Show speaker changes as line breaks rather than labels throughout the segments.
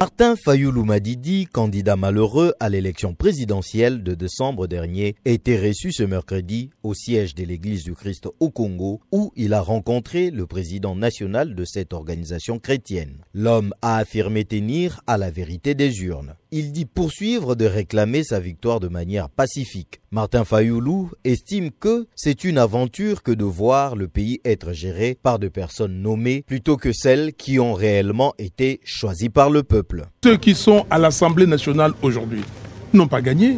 Martin Fayulu Madidi, candidat malheureux à l'élection présidentielle de décembre dernier, a été reçu ce mercredi au siège de l'Église du Christ au Congo, où il a rencontré le président national de cette organisation chrétienne. L'homme a affirmé tenir à la vérité des urnes. Il dit poursuivre de réclamer sa victoire de manière pacifique. Martin Fayulu estime que c'est une aventure que de voir le pays être géré par des personnes nommées plutôt que celles qui ont réellement été choisies par le peuple.
Ceux qui sont à l'Assemblée nationale aujourd'hui n'ont pas gagné.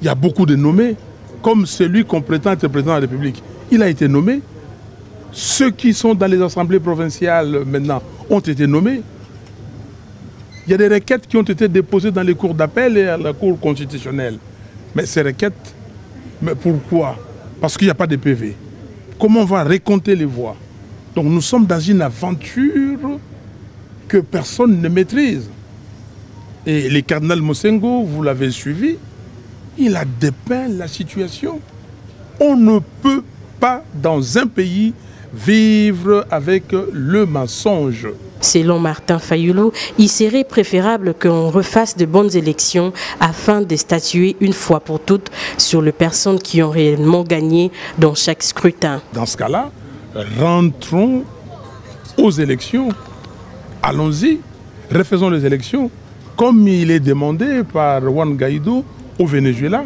Il y a beaucoup de nommés, comme celui qu'on prétend être président de la République. Il a été nommé. Ceux qui sont dans les assemblées provinciales maintenant ont été nommés. Il y a des requêtes qui ont été déposées dans les cours d'appel et à la Cour constitutionnelle. Mais ces requêtes, mais pourquoi? Parce qu'il n'y a pas de PV. Comment on va récompter les voix? Donc nous sommes dans une aventure que personne ne maîtrise. Et le cardinal Mosengo, vous l'avez suivi, il a dépeint la situation. On ne peut pas dans un pays vivre avec le mensonge.
Selon Martin Fayulu, il serait préférable qu'on refasse de bonnes élections afin de statuer une fois pour toutes sur les personnes qui ont réellement gagné dans chaque scrutin.
Dans ce cas-là, rentrons aux élections. Allons-y, refaisons les élections comme il est demandé par Juan Guaido au Venezuela.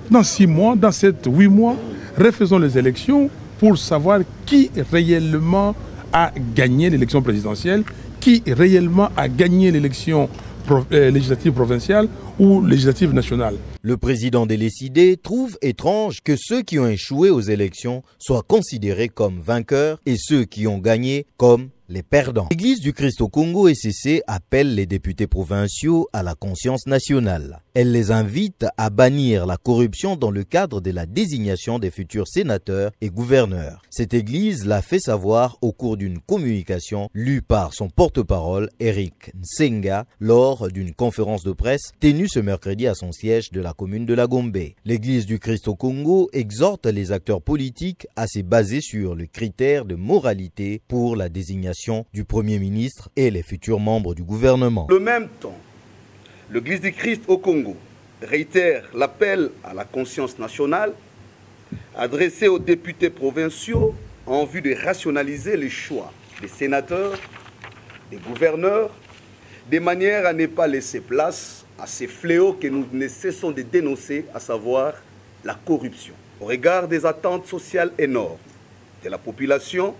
Dans 6 mois, dans 7-8 mois, refaisons les élections pour savoir qui réellement a gagné l'élection présidentielle, qui réellement a gagné l'élection législative provinciale ou législative nationale.
Le président de l'ECD trouve étrange que ceux qui ont échoué aux élections soient considérés comme vainqueurs et ceux qui ont gagné comme les perdants. L'Église du Christ au Congo ECC appelle les députés provinciaux à la conscience nationale. Elle les invite à bannir la corruption dans le cadre de la désignation des futurs sénateurs et gouverneurs. Cette église l'a fait savoir au cours d'une communication lue par son porte-parole Eric Nsenga lors d'une conférence de presse tenue ce mercredi à son siège de la commune de la Gombe. L'Église du Christ au Congo exhorte les acteurs politiques à se baser sur le critère de moralité pour la désignation du Premier ministre et les futurs membres du gouvernement.
En même temps, l'Église du Christ au Congo réitère l'appel à la conscience nationale adressé aux députés provinciaux en vue de rationaliser les choix des sénateurs, des gouverneurs, de manière à ne pas laisser place à ces fléaux que nous ne cessons de dénoncer, à savoir la corruption. Au regard des attentes sociales énormes de la population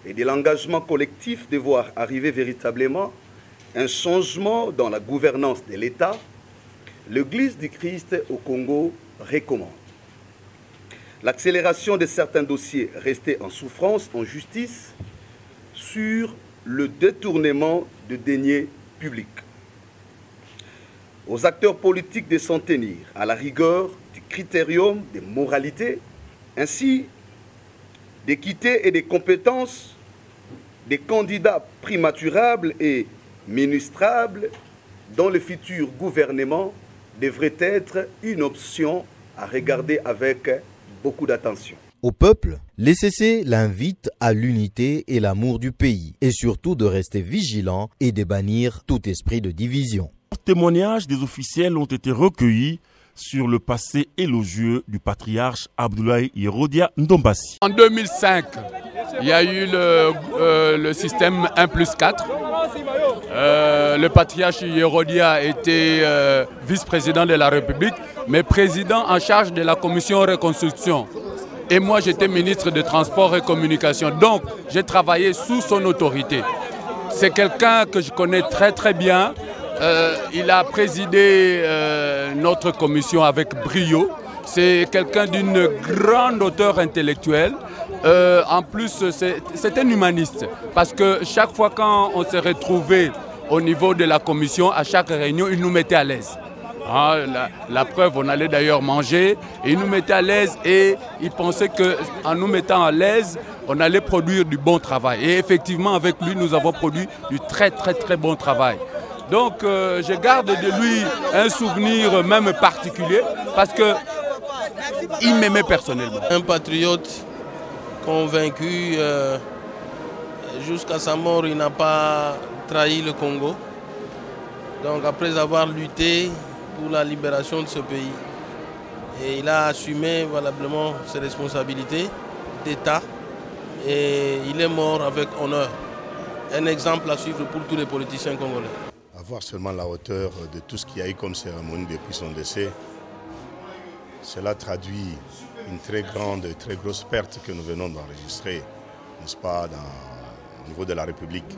et de l'engagement collectif de voir arriver véritablement un changement dans la gouvernance de l'État, l'Église du Christ au Congo recommande l'accélération de certains dossiers restés en souffrance en justice sur le détournement de deniers publics. Aux acteurs politiques de s'en tenir à la rigueur du critérium de moralité, ainsi d'équité et de compétences des candidats primaturables et ministrables dont le futur gouvernement devrait être une option à regarder avec beaucoup d'attention.
Au peuple, l'ECC l'invite à l'unité et l'amour du pays et surtout de rester vigilant et de bannir tout esprit de division.
Les témoignages des officiels ont été recueillis sur le passé élogieux du patriarche Abdoulaye Yerodia Ndombassi.
En 2005, il y a eu le système 1+4. Le patriarche Yerodia était vice-président de la République, mais président en charge de la commission reconstruction. Et moi, j'étais ministre des Transports et Communications. Donc, j'ai travaillé sous son autorité. C'est quelqu'un que je connais très très bien. Il a présidé notre commission avec brio. C'est quelqu'un d'une grande hauteur intellectuelle. En plus, c'est un humaniste. Parce que chaque fois quand on s'est retrouvé au niveau de la commission, à chaque réunion, il nous mettait à l'aise. La preuve, on allait d'ailleurs manger, et il nous mettait à l'aise et il pensait qu'en nous mettant à l'aise, on allait produire du bon travail. Et effectivement, avec lui, nous avons produit du très très très bon travail. Donc, je garde de lui un souvenir même particulier parce qu'il m'aimait personnellement.
Un patriote convaincu, jusqu'à sa mort, il n'a pas trahi le Congo. Donc après avoir lutté pour la libération de ce pays, et il a assumé valablement ses responsabilités d'État et il est mort avec honneur. Un exemple à suivre pour tous les politiciens congolais.
Avoir seulement la hauteur de tout ce qu'il y a eu comme cérémonie depuis son décès, cela traduit une très grande et très grosse perte que nous venons d'enregistrer, n'est-ce pas, au niveau de la République.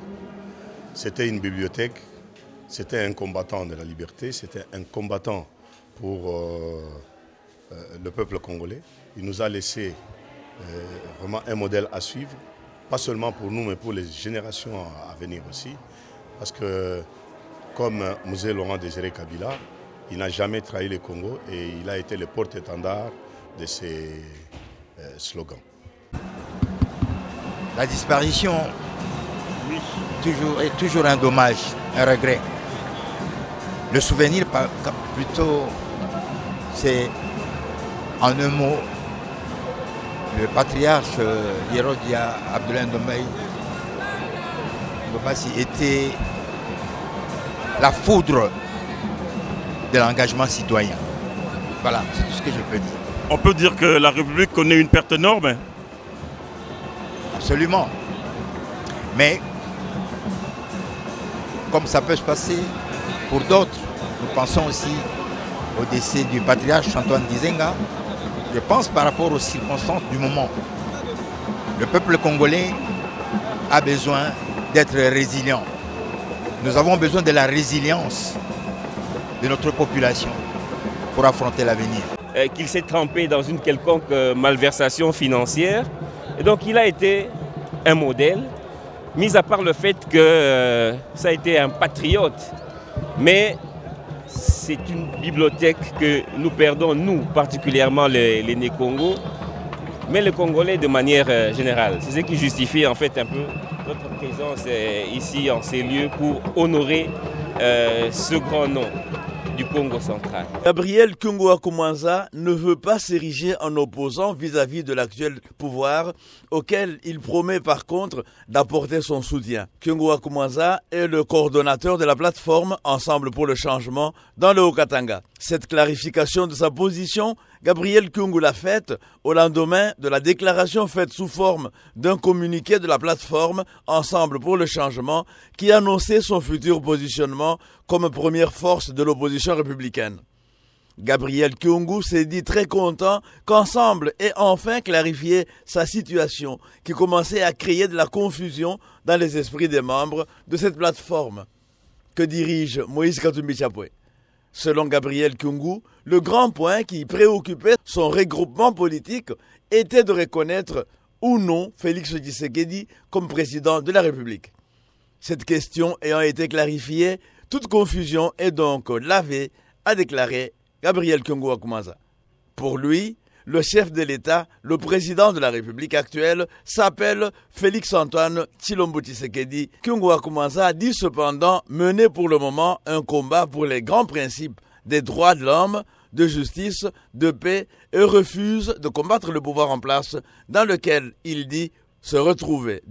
C'était une bibliothèque, c'était un combattant de la liberté, c'était un combattant pour le peuple congolais. Il nous a laissé vraiment un modèle à suivre, pas seulement pour nous, mais pour les générations à venir aussi. Parce que, comme Mzee Laurent Désiré Kabila, il n'a jamais trahi le Congo et il a été le porte-étendard de ces slogans.
La disparition est toujours un dommage, un regret. Le souvenir, plutôt, c'est en un mot, le patriarche Yerodia Abdoulaye Ndombei était la foudre de l'engagement citoyen. Voilà, c'est tout ce que je peux dire.
On peut dire que la République connaît une perte énorme.
Absolument. Mais, comme ça peut se passer pour d'autres, nous pensons aussi au décès du patriarche Antoine Gizenga. Je pense par rapport aux circonstances du moment. Le peuple congolais a besoin d'être résilient. Nous avons besoin de la résilience de notre population pour affronter l'avenir.
Qu'il s'est trempé dans une quelconque malversation financière. Et donc il a été un modèle, mis à part le fait que ça a été un patriote. Mais c'est une bibliothèque que nous perdons, nous, particulièrement les Né-Congo, mais les Congolais de manière générale. C'est ce qui justifie en fait un peu notre présence ici en ces lieux pour honorer ce grand nom du Congo central.
Gabriel Kyungu-Akumanza ne veut pas s'ériger en opposant vis-à-vis de l'actuel pouvoir, auquel il promet par contre d'apporter son soutien. Kyungu-Akumanza est le coordonnateur de la plateforme Ensemble pour le changement dans le Haut-Katanga. Cette clarification de sa position, Gabriel Kyungu l'a faite au lendemain de la déclaration faite sous forme d'un communiqué de la plateforme Ensemble pour le changement qui annonçait son futur positionnement comme première force de l'opposition républicaine. Gabriel Kyungu s'est dit très content qu'Ensemble ait enfin clarifié sa situation qui commençait à créer de la confusion dans les esprits des membres de cette plateforme que dirige Moïse Katumbi Chapwe. Selon Gabriel Kyungu, le grand point qui préoccupait son regroupement politique était de reconnaître ou non Félix Tshisekedi comme président de la République. Cette question ayant été clarifiée, toute confusion est donc lavée, a déclaré Gabriel Kyungu-Akumanza. Pour lui, le chef de l'État, le président de la République actuelle, s'appelle Félix-Antoine Tshilombo Tshisekedi. Kyungu-Akumanza dit cependant mener pour le moment un combat pour les grands principes des droits de l'homme, de justice, de paix et refuse de combattre le pouvoir en place dans lequel il dit se retrouver.